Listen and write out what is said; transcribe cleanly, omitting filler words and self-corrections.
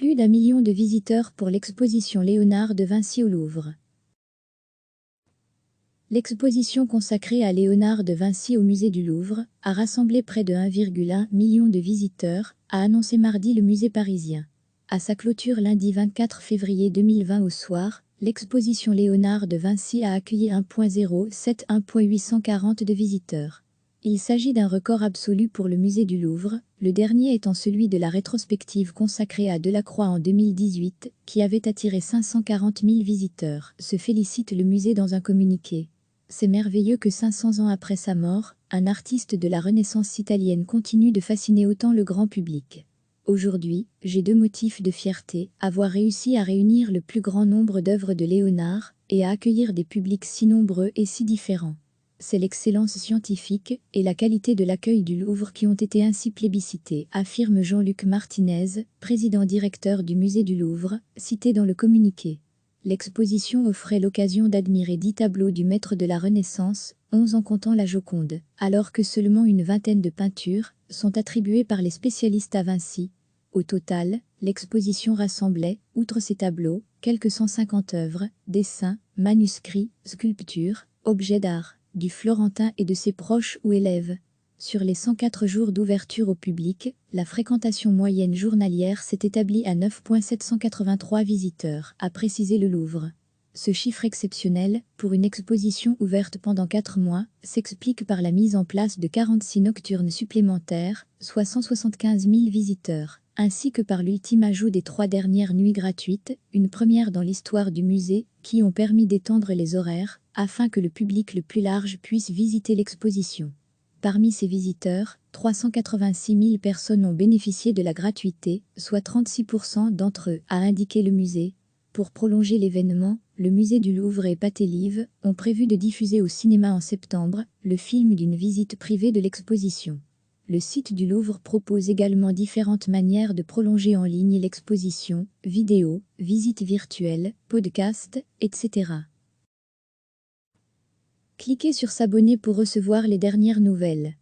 Plus d'1 million de visiteurs pour l'exposition Léonard de Vinci au Louvre. L'exposition consacrée à Léonard de Vinci au musée du Louvre a rassemblé près de 1,1 million de visiteurs, a annoncé mardi le musée parisien. À sa clôture lundi 24 février 2020 au soir, l'exposition Léonard de Vinci a accueilli 1,840 de visiteurs. Il s'agit d'un record absolu pour le musée du Louvre, le dernier étant celui de la rétrospective consacrée à Delacroix en 2018, qui avait attiré 540 000 visiteurs, se félicite le musée dans un communiqué. C'est merveilleux que 500 ans après sa mort, un artiste de la Renaissance italienne continue de fasciner autant le grand public. Aujourd'hui, j'ai 2 motifs de fierté, avoir réussi à réunir le plus grand nombre d'œuvres de Léonard, et à accueillir des publics si nombreux et si différents. C'est l'excellence scientifique et la qualité de l'accueil du Louvre qui ont été ainsi plébiscités, affirme Jean-Luc Martinez, président-directeur du musée du Louvre, cité dans le communiqué. L'exposition offrait l'occasion d'admirer 10 tableaux du maître de la Renaissance, 11 en comptant la Joconde, alors que seulement une vingtaine de peintures sont attribuées par les spécialistes à Vinci. Au total, l'exposition rassemblait, outre ces tableaux, quelques 150 œuvres, dessins, manuscrits, sculptures, objets d'art, du Florentin et de ses proches ou élèves. Sur les 104 jours d'ouverture au public, la fréquentation moyenne journalière s'est établie à 9,783 visiteurs, a précisé le Louvre. Ce chiffre exceptionnel, pour une exposition ouverte pendant 4 mois, s'explique par la mise en place de 46 nocturnes supplémentaires, soit 175 000 visiteurs, ainsi que par l'ultime ajout des 3 dernières nuits gratuites, une première dans l'histoire du musée, qui ont permis d'étendre les horaires, afin que le public le plus large puisse visiter l'exposition. Parmi ces visiteurs, 386 000 personnes ont bénéficié de la gratuité, soit 36% d'entre eux, a indiqué le musée. Pour prolonger l'événement, le musée du Louvre et Pathé Live ont prévu de diffuser au cinéma en septembre le film d'une visite privée de l'exposition. Le site du Louvre propose également différentes manières de prolonger en ligne l'exposition, vidéos, visites virtuelles, podcasts, etc. Cliquez sur s'abonner pour recevoir les dernières nouvelles.